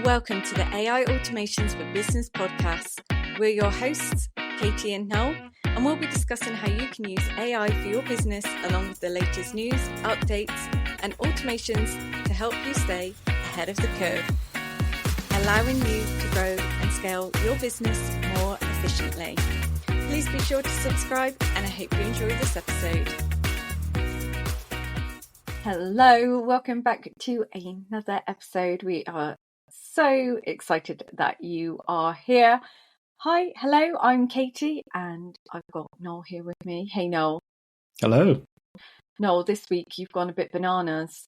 Welcome to the AI Automations for Business podcast. We're your hosts, Katie and Noel, and we'll be discussing how you can use AI for your business along with the latest news, updates, and automations to help you stay ahead of the curve, allowing you to grow and scale your business more efficiently. Please be sure to subscribe, and I hope you enjoy this episode. Hello, welcome back to another episode. We are so excited that you are here. Hi, hello, I'm Katie, and I've got Noel here with me. Hey, Noel. Hello. Noel, this week you've gone a bit bananas.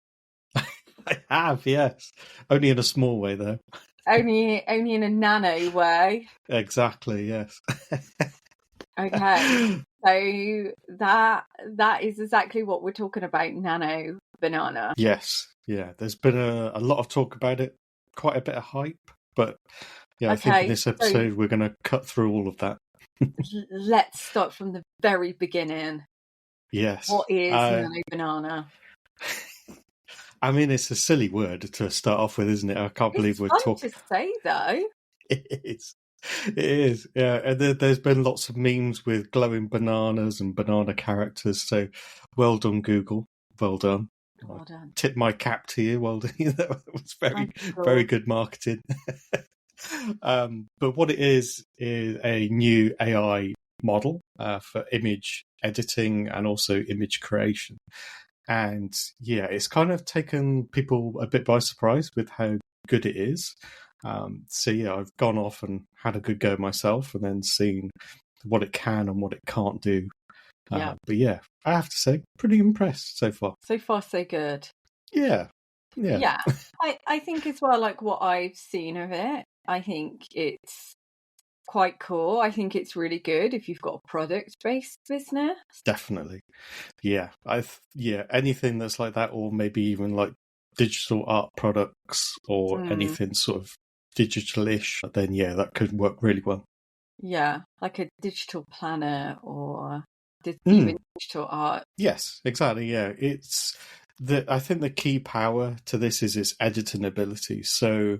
I have, yes. Only in a small way, though. Only in a nano way. Exactly, yes. Okay, so that is exactly what we're talking about, Nano Banana. Yes, yeah. There's been a lot of talk about it, quite a bit of hype, but yeah, I think in this episode we're going to cut through all of that. Let's start from the very beginning. Yes. What is Nano Banana? I mean, it's a silly word to start off with, isn't it? I can't believe we're talking. It's fun to say, though. It is, yeah. And there's been lots of memes with glowing bananas and banana characters. So, well done, Google. Well done. Well done. Tip my cap to you. Well done. That was very good marketing. But what it is a new AI model for image editing and also image creation. And yeah, it's kind of taken people a bit by surprise with how good it is. So yeah, I've gone off and had a good go myself and then seen what it can and what it can't do. But yeah, I have to say, pretty impressed so far. So far, so good. Yeah. I think as well, like what I've seen of it, I think it's quite cool. I think it's really good if you've got a product-based business. Definitely. Yeah. Anything that's like that, or maybe even like digital art products or anything sort of digital-ish, then yeah, that could work really well. Yeah, like a digital planner or even digital art. Yes, exactly. Yeah, I think the key power to this is its editing ability. So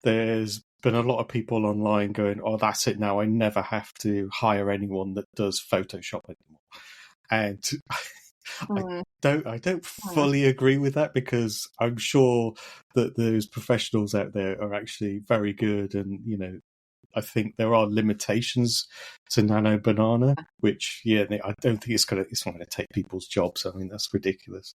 there's been a lot of people online going, "Oh, that's it now. I never have to hire anyone that does Photoshop anymore." And I don't fully agree with that, because I'm sure that those professionals out there are actually very good, and I think there are limitations to Nano Banana, which I don't think it's not going to take people's jobs. I mean, that's ridiculous.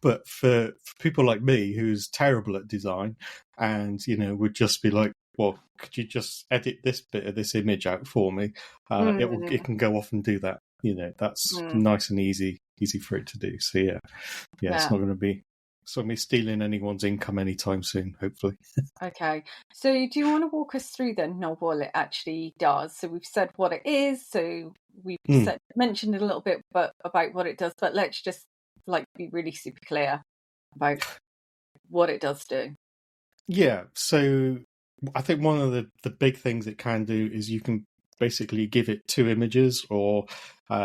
But for people like me, who's terrible at design, and would just be like, well, could you just edit this bit of this image out for me? It can go off and do that. That's nice and easy for it to do. So yeah, it's not going to be stealing anyone's income anytime soon, hopefully. Okay. So do you want to walk us through then, Noel, what it actually does? So we've said what it is, so we've mentioned a little bit about what it does, but let's just be really super clear about what it does do. Yeah. So I think one of the big things it can do is you can basically give it two images, or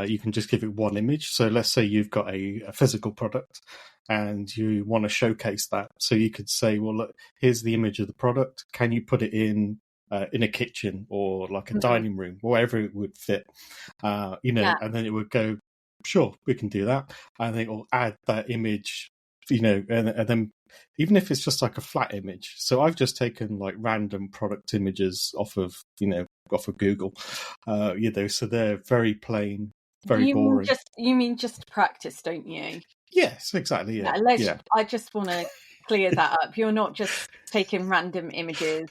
you can just give it one image. So let's say you've got a physical product and you want to showcase that. So you could say, well, look, here's the image of the product. Can you put it in a kitchen or like a dining room, wherever it would fit? And then it would go, sure, we can do that. And then it'll add that image, and then even if it's just like a flat image. So I've just taken like random product images off of Google, so they're very plain, very boring. You mean just practice, don't you? Yes, exactly. Yeah. I just want to clear that up. You're not just taking random images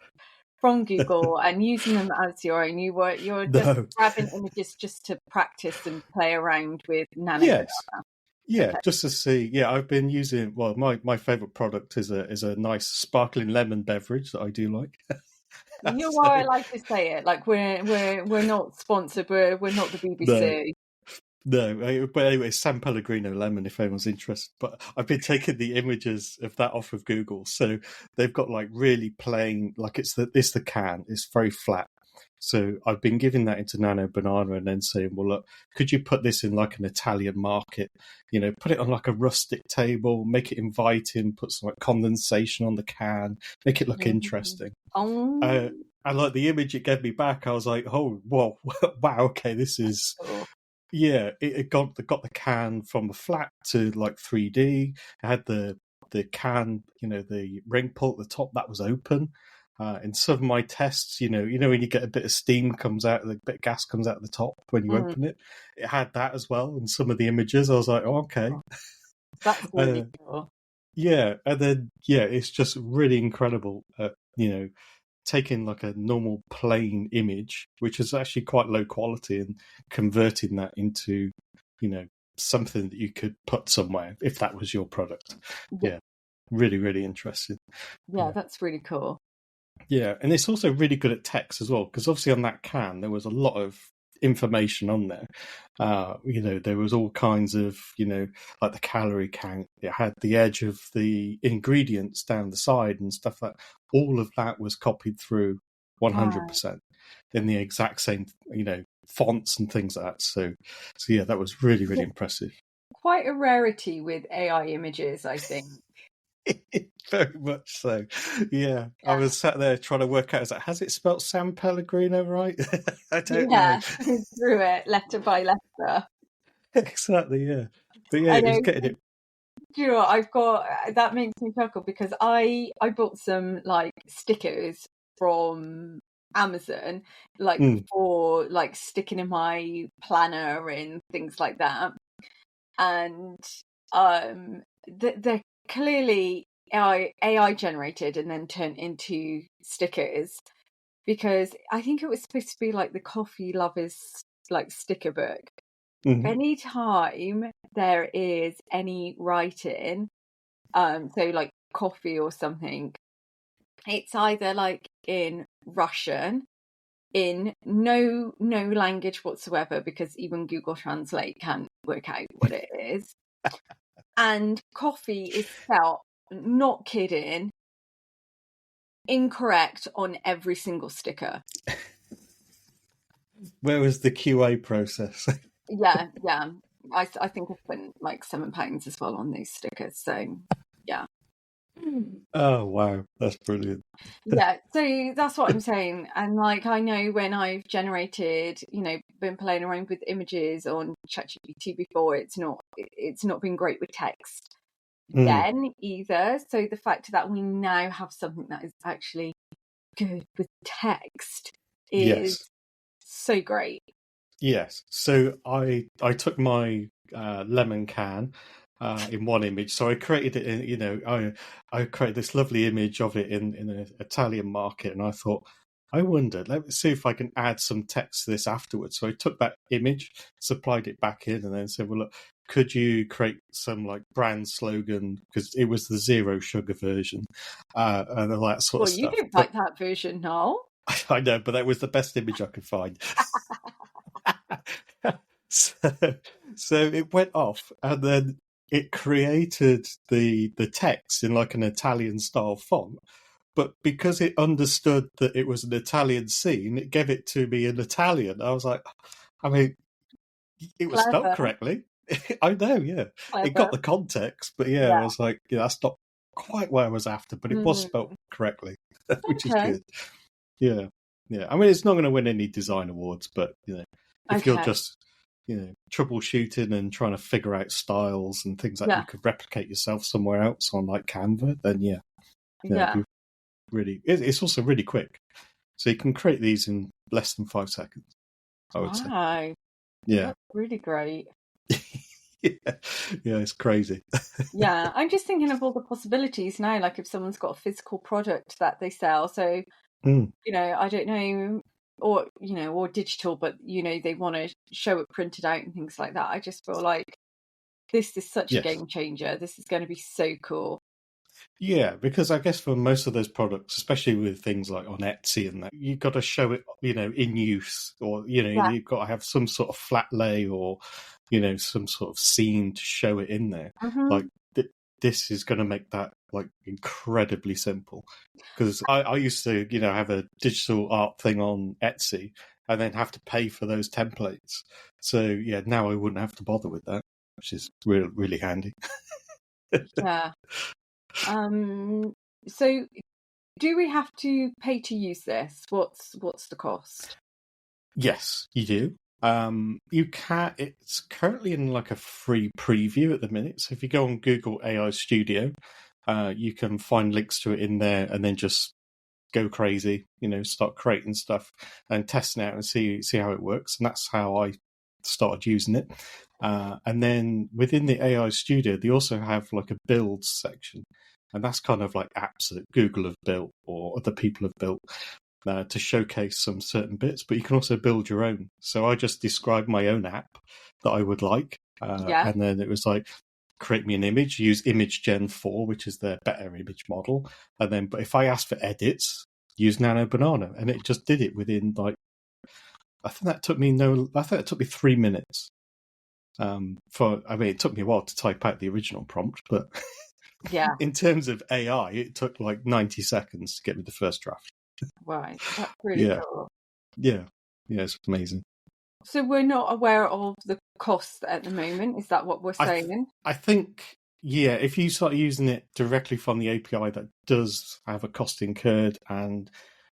from Google and using them as your own. You're just grabbing images just to practice and play around with Nano Banana. Yeah, just to see. Yeah, I've been using. Well, my favorite product is a nice sparkling lemon beverage that I do like. You know why I like to say it? Like we're not sponsored. We're not the BBC. No, but anyway, San Pellegrino lemon, if anyone's interested. But I've been taking the images of that off of Google, so they've got like really plain, like it's the can. It's very flat. So I've been giving that into Nano Banana and then saying, well, look, could you put this in like an Italian market? Put it on like a rustic table, make it inviting, put some like condensation on the can, make it look interesting. Oh. I like the image it gave me back. I was like, oh, whoa, wow, okay, this is... Cool. Yeah, it got the can from a flat to like 3D. It had the can, the ring pull at the top that was open. In some of my tests, when you get a bit of steam comes out, a bit of gas comes out of the top when you open it. It had that as well. And some of the images, I was like, oh, okay, that's really cool. Yeah, and then it's just really incredible. Taking like a normal plain image, which is actually quite low quality, and converting that into, something that you could put somewhere if that was your product. Yeah, really, really interesting. Yeah, that's really cool. Yeah, and it's also really good at text as well, because obviously on that can there was a lot of information on there. There was all kinds of, like the calorie count. It had the edge of the ingredients down the side and stuff like that. All of that was copied through 100% in the exact same, fonts and things like that. So yeah, that was really, really impressive. Quite a rarity with AI images, I think. Very much so. Yeah. I was sat there trying to work out, has it spelt San Pellegrino right? I don't know. Through it, letter by letter. Exactly, yeah. But yeah, it was getting it. Do you know what? that makes me chuckle, because I bought some like stickers from Amazon, like for like sticking in my planner and things like that. And they're clearly AI generated and then turned into stickers, because I think it was supposed to be like the coffee lovers like sticker book. Anytime there is any writing, so like coffee or something, it's either like in Russian, in no language whatsoever, because even Google Translate can't work out what it is. And coffee is spelled, not kidding, incorrect on every single sticker. Where was the QA process? Yeah. I think I spent like £7 as well on these stickers. So yeah. Oh wow, that's brilliant. Yeah, so that's what I'm saying. And like, I know when I've generated, been playing around with images on ChatGPT before, it's not been great with text then either. So the fact that we now have something that is actually good with text is so great. Yes. So I took my lemon can in one image. So I created it in, I created this lovely image of it in an Italian market, and I thought, I wondered, let me see if I can add some text to this afterwards. So I took that image, supplied it back in, and then said, well, look, could you create some like brand slogan, because it was the zero sugar version and all that sort of stuff. Well, you didn't like that version, no? I know, but that was the best image I could find. So it went off, and then it created the text in like an Italian style font. But because it understood that it was an Italian scene, it gave it to me in Italian. I was like, I mean, it was spelled correctly. I know, yeah. Clever. It got the context, but I was like, that's not quite what I was after, but it was spelled correctly, which is good. Yeah. I mean, it's not going to win any design awards, but if you're just troubleshooting and trying to figure out styles and things like you could replicate yourself somewhere else on like Canva, then really, it's also really quick, so you can create these in less than 5 seconds, I would say. That's really great. It's crazy. Yeah, I'm just thinking of all the possibilities now, like if someone's got a physical product that they sell, so I don't know, or digital, but they want to show it printed out and things like that. I just feel like this is such a game changer. This is going to be so cool. Yeah, because I guess for most of those products, especially with things like on Etsy and that, you've got to show it, in use, or you've got to have some sort of flat lay or some sort of scene to show it in there. Like this is going to make that like incredibly simple. Because I used to, have a digital art thing on Etsy and then have to pay for those templates. So yeah, now I wouldn't have to bother with that, which is really, really handy. Yeah. So do we have to pay to use this? What's the cost? Yes, you do. You can. It's currently in like a free preview at the minute. So if you go on Google AI Studio, you can find links to it in there, and then just go crazy. Start creating stuff and testing it out and see how it works. And that's how I started using it. And then within the AI Studio, they also have like a builds section, and that's kind of like apps that Google have built or other people have built. To showcase some certain bits, but you can also build your own. So I just described my own app that I would like, and then it was like, create me an image, use Image Gen 4, which is their better image model, and then, but if I ask for edits, use Nano Banana, and it just did it within like, I think it took me 3 minutes. It took me a while to type out the original prompt, but yeah, in terms of AI, it took like 90 seconds to get me the first draft. Right, that's really cool. Yeah, it's amazing. So we're not aware of the cost at the moment. Is that what we're saying? I think, yeah, if you start using it directly from the API, that does have a cost incurred, and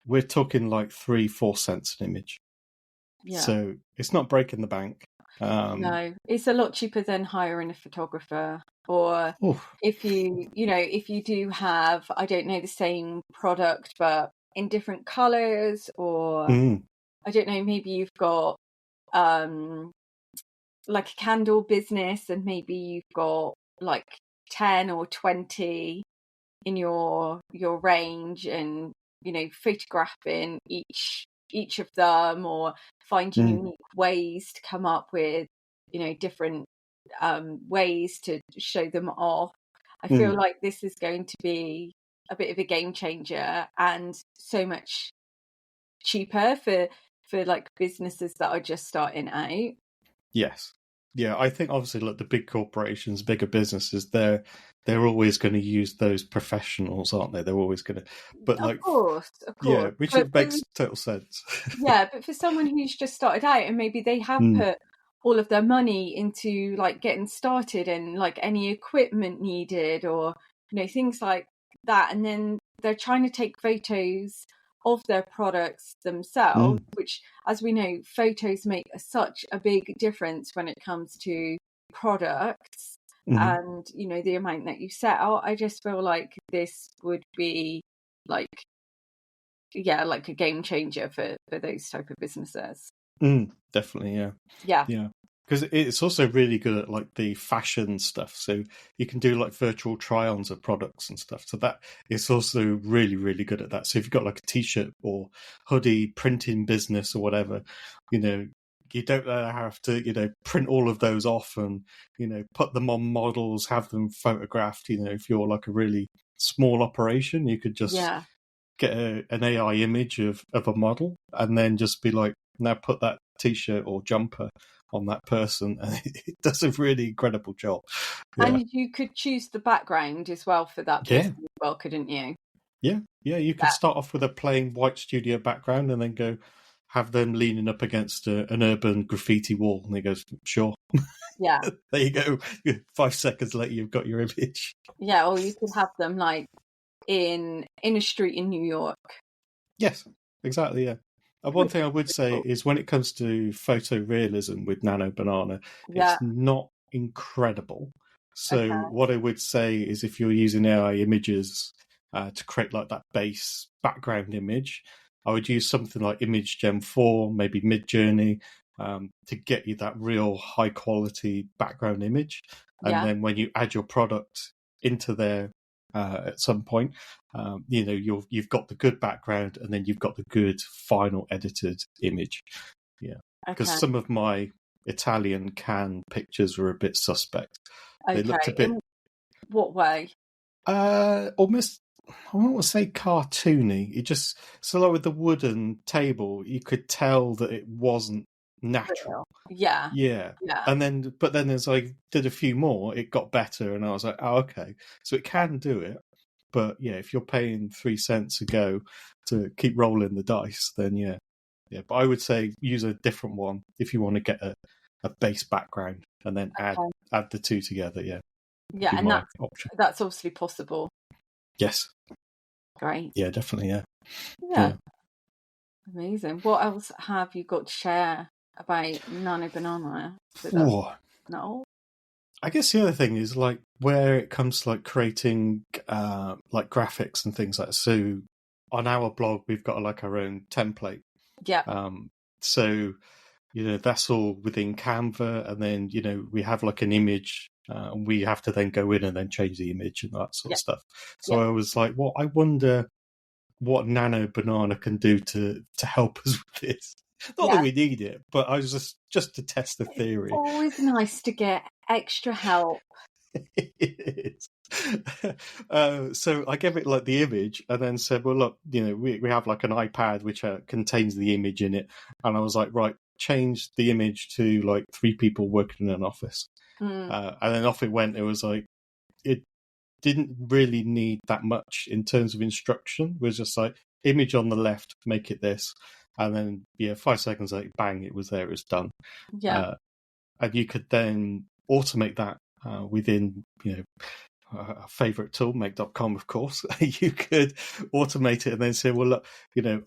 we're talking like 3-4 cents an image. Yeah. So it's not breaking the bank. No, it's a lot cheaper than hiring a photographer. Or if you do have, I don't know, the same product but in different colours, or I don't know, maybe you've got like a candle business and maybe you've got like 10 or 20 in your range, and photographing each of them, or finding unique ways to come up with different ways to show them off. I feel like this is going to be a bit of a game changer and so much cheaper for like businesses that are just starting out. Yes. Yeah, I think obviously like the big corporations, bigger businesses, they're always going to use those professionals, aren't they? They're always going to, but like, of course. Yeah, which but makes total sense. Yeah, but for someone who's just started out and maybe they have put all of their money into like getting started and like any equipment needed, or things like that, and then they're trying to take photos of their products themselves, which, as we know, photos make such a big difference when it comes to products and the amount that you sell. I just feel like this would be like like a game changer for those type of businesses. Definitely, Yeah. Because it's also really good at like the fashion stuff. So you can do like virtual try-ons of products and stuff. So that it's also really, really good at that. So if you've got like a t-shirt or hoodie printing business or whatever, you don't have to, print all of those off and, put them on models, have them photographed. If you're like a really small operation, you could just get an AI image of a model and then just be like, now put that t-shirt or jumper on that person, and it does a really incredible job. And you could choose the background as well for that person as well, couldn't you? Yeah, you could start off with a plain white studio background and then go have them leaning up against an urban graffiti wall, and he goes, sure. Yeah. There you go. 5 seconds later, you've got your image. Yeah, or you could have them like in a street in New York. Yes, exactly, yeah. One thing I would say is when it comes to photorealism with Nano Banana, it's not incredible. So what I would say is if you're using AI images to create like that base background image, I would use something like Image Gen 4, maybe Midjourney, to get you that real high quality background image. And then when you add your product into there at some point, you've got the good background and then you've got the good final edited image. Yeah, because some of my Italian can pictures were a bit suspect. They looked a bit. In what way? Almost. I don't want to say cartoony. It just so like with the wooden table, you could tell that it wasn't natural. Yeah. And then, but then as I did a few more, it got better, and I was like, oh, okay. So it can do it. But yeah, if you're paying 3 cents a go to keep rolling the dice, then yeah. But I would say use a different one if you want to get a base background and then add the two together. Yeah. Yeah, and that's obviously possible. Yes. Great. Yeah, definitely. Yeah. Yeah. Amazing. What else have you got to share about Nano Banana with us? No. I guess the other thing is like where it comes to like creating like graphics and things like that. So on our blog we've got like our own template. Yeah. So that's all within Canva, and then we have like an image, and we have to then go in and then change the image and that sort of stuff. So I was like, well, I wonder what Nano Banana can do to help us with this. Not that we need it, but I was just to test the theory. It's always nice to get extra help. It is. So I gave it like the image and then said, well, look, we have like an iPad which contains the image in it. And I was like, right, change the image to like 3 people working in an office. And then off it went. It was like, it didn't really need that much in terms of instruction. It was just like, image on the left, make it this. And then, 5 seconds later, bang, it was there, it was done. Yeah. And you could then automate that within, a favorite tool, make.com, of course. You could automate it and then say, well, look,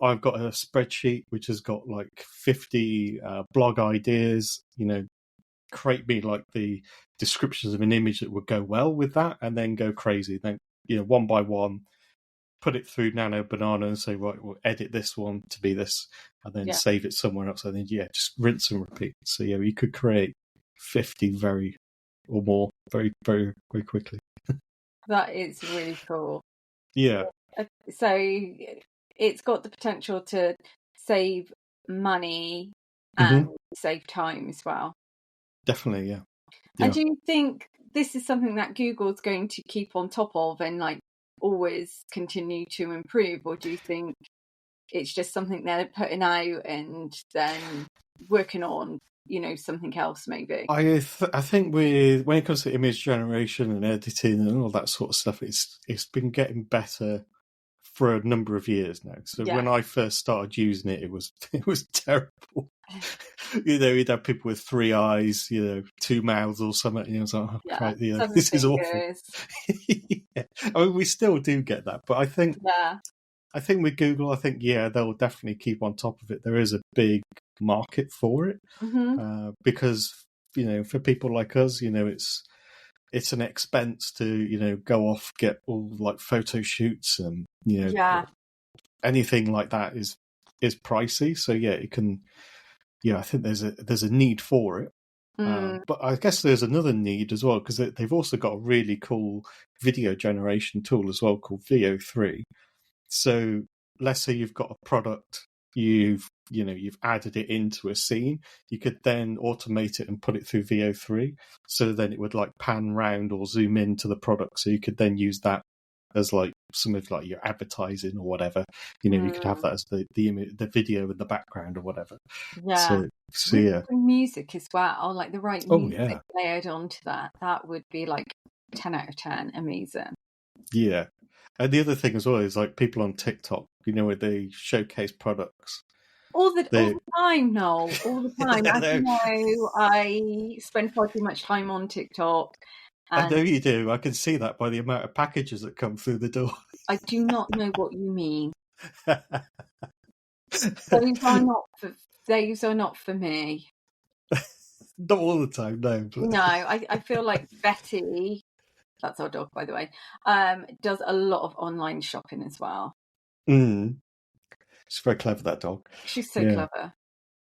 I've got a spreadsheet which has got like 50 blog ideas, create me like the descriptions of an image that would go well with that, and then go crazy. Then, one by one, put it through Nano Banana and say, right, we'll edit this one to be this, and then save it somewhere else. And then, just rinse and repeat. So, you could create 50 or more very, very, very quickly. That is really cool. Yeah. So it's got the potential to save money and save time as well. Definitely, yeah. And do you think this is something that Google's going to keep on top of and like always continue to improve, or do you think it's just something they're putting out and then working on, something else maybe? I think when it comes to image generation and editing and all that sort of stuff, it's been getting better for a number of years now. So when I first started using it, it was terrible. You'd have people with 3 eyes, 2 mouths or something. And I was like, oh, right, this is awful. I mean, we still do get that, but I think with Google, they'll definitely keep on top of it. There is a big market for it because for people like us, it's an expense to go off, get all like photo shoots and anything like that is pricey. So it can. I think there's a need for it. But I guess there's another need as well, because they've also got a really cool video generation tool as well called VO3. So let's say you've got a product, you've added it into a scene, you could then automate it and put it through VO3. So then it would like pan round or zoom into the product. So you could then use that as like some of like your advertising or whatever. You could have that as the video in the background or whatever. Yeah. So yeah. Music as well, like the right music layered onto that would be like 10 out of 10. Amazing. Yeah. And the other thing as well is like people on TikTok, where they showcase products. All the time, Noel. All the time. As you know, I spend far too much time on TikTok. I know you do. I can see that by the amount of packages that come through the door. I do not know what you mean. Those are not for me. Not all the time, no. But... No, I feel like Betty, that's our dog, by the way, does a lot of online shopping as well. She's very clever, that dog. She's so clever.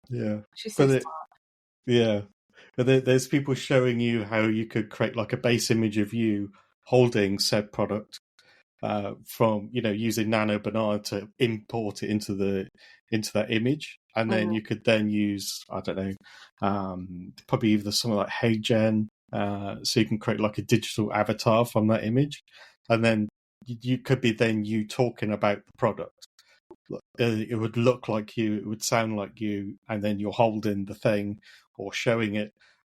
Yeah. She's so smart. Yeah. But there's people showing you how you could create like a base image of you holding said product from, using Nano Banana to import it into that image. And then you could then use, I don't know, probably either something like HeyGen, so you can create like a digital avatar from that image. And then you could be then you talking about the product. It would look like you, it would sound like you, and then you're holding the thing or showing it,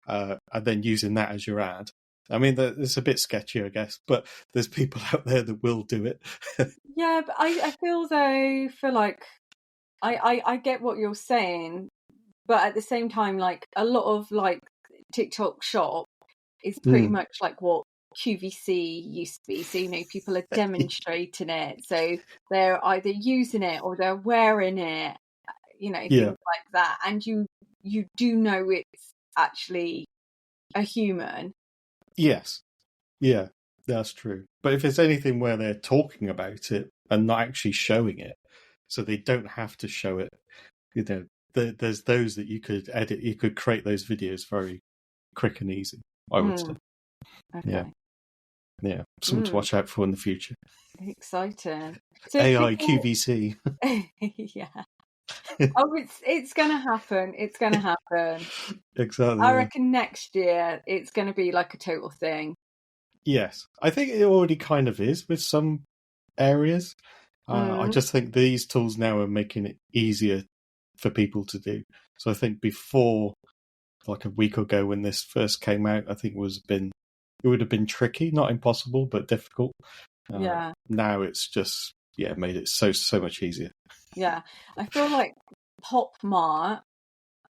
and then using that as your ad. I mean, it's a bit sketchy, I guess, but there's people out there that will do it. Yeah, but I feel though for like I get what you're saying, but at the same time, like a lot of like TikTok shop is pretty much like what QVC used to be. So, people are demonstrating it. So they're either using it or they're wearing it, things like that. And you do know it's actually a human. Yes. Yeah, that's true. But if there's anything where they're talking about it and not actually showing it, so they don't have to show it, there's those that you could edit, you could create those videos very quick and easy, I would say. Okay. Yeah. Something to watch out for in the future. Exciting. So AI QVC. Yeah. Oh, it's gonna happen. It's gonna happen. Exactly. I reckon next year it's gonna be like a total thing. Yes. I think it already kind of is with some areas. I just think these tools now are making it easier for people to do. So I think before, like a week ago when this first came out, I think it would have been tricky, not impossible, but difficult. Yeah. Now it's just made it so much easier. Yeah, I feel like Pop Mart,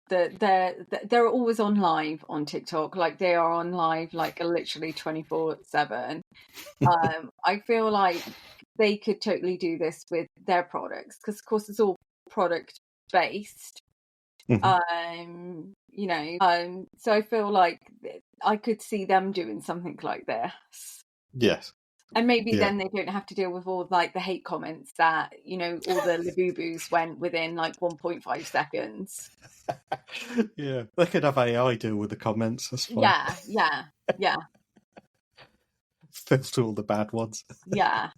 they're always on live on TikTok. Like they are on live like literally 24/7. I feel like they could totally do this with their products because of course it's all product based. So I feel like I could see them doing something like this. Yes. And maybe then they don't have to deal with all like the hate comments that, all the Labubu's went within like 1.5 seconds. Yeah, they could have AI deal with the comments. That's fine. Yeah. Filter all the bad ones. Yeah.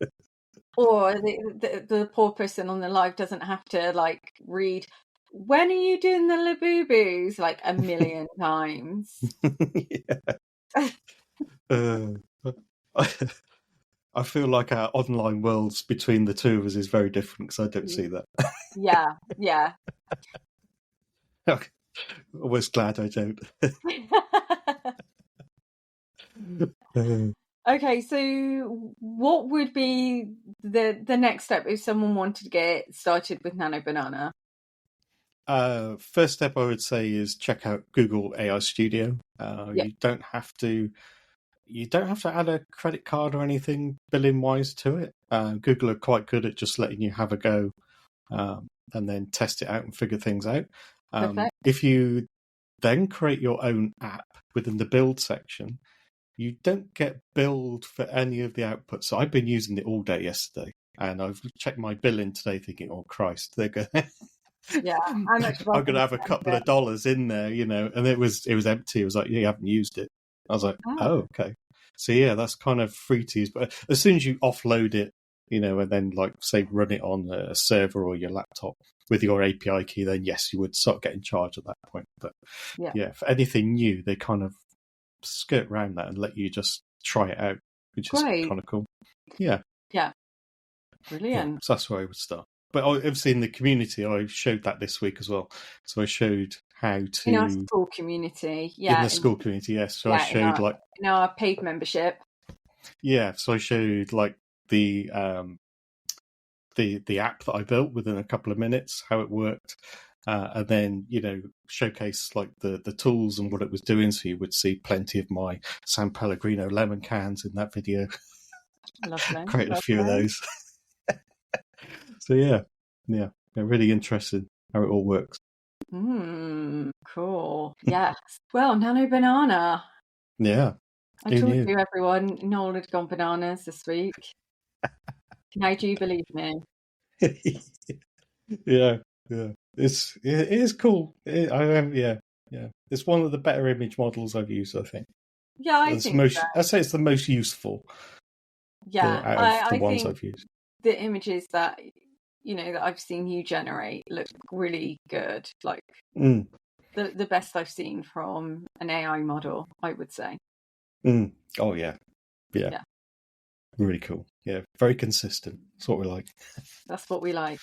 Or the poor person on the live doesn't have to like read, when are you doing the Labubu's like a million times. I feel like our online worlds between the two of us is very different because I don't see that. Yeah. Okay. Always glad I don't. Okay, so what would be the next step if someone wanted to get started with Nano Banana? First step I would say is check out Google AI Studio. You don't have to add a credit card or anything billing wise to it. Google are quite good at just letting you have a go and then test it out and figure things out. If you then create your own app within the build section, you don't get billed for any of the outputs. So I've been using it all day yesterday, and I've checked my billing today thinking, oh Christ, they're going I'm going to have a couple of dollars in there, and it was empty. It was like, you haven't used it. I was like, oh, okay. So that's kind of free to use. But as soon as you offload it, and then like say run it on a server or your laptop with your API key, then yes, you would start getting charged at that point. But for anything new, they kind of skirt around that and let you just try it out, which is kind of cool. Yeah. Brilliant. So that's where I would start. But obviously in the community, I showed that this week as well. So I showed how to... In our school community, In the school community, yes. So I showed in our paid membership. Yeah, so I showed like the app that I built within a couple of minutes, how it worked. And then, showcase like the tools and what it was doing. So you would see plenty of my San Pellegrino lemon cans in that video. Lovely. Created a few of those. So they're really interested how it all works. Cool. Yes. Well, Nano Banana. Yeah. I told you, everyone, Noel had gone bananas this week. Now do you believe me? Yeah. It is cool. It's one of the better image models I've used, I think. Yeah, I think so. I'd say it's the most useful. Yeah, out of the ones I've used. The images that that I've seen you generate look really good. Like the best I've seen from an AI model, I would say. Oh yeah. Really cool. Yeah, very consistent. That's what we like. That's what we like.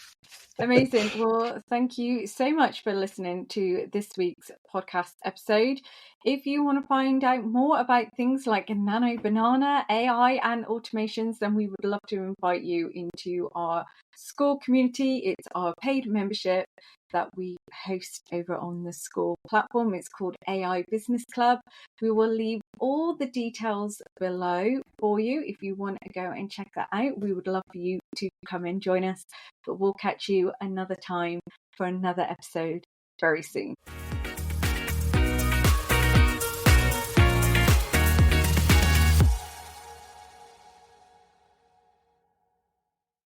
Amazing. Well, thank you so much for listening to this week's podcast episode. If you want to find out more about things like Nano Banana, AI, and automations, then we would love to invite you into our school community. It's our paid membership that we host over on the school platform. It's called AI Business Club. We will leave all the details below for you if you want to go and check that out. We would love for you to come and join us, but we'll catch you another time for another episode very soon.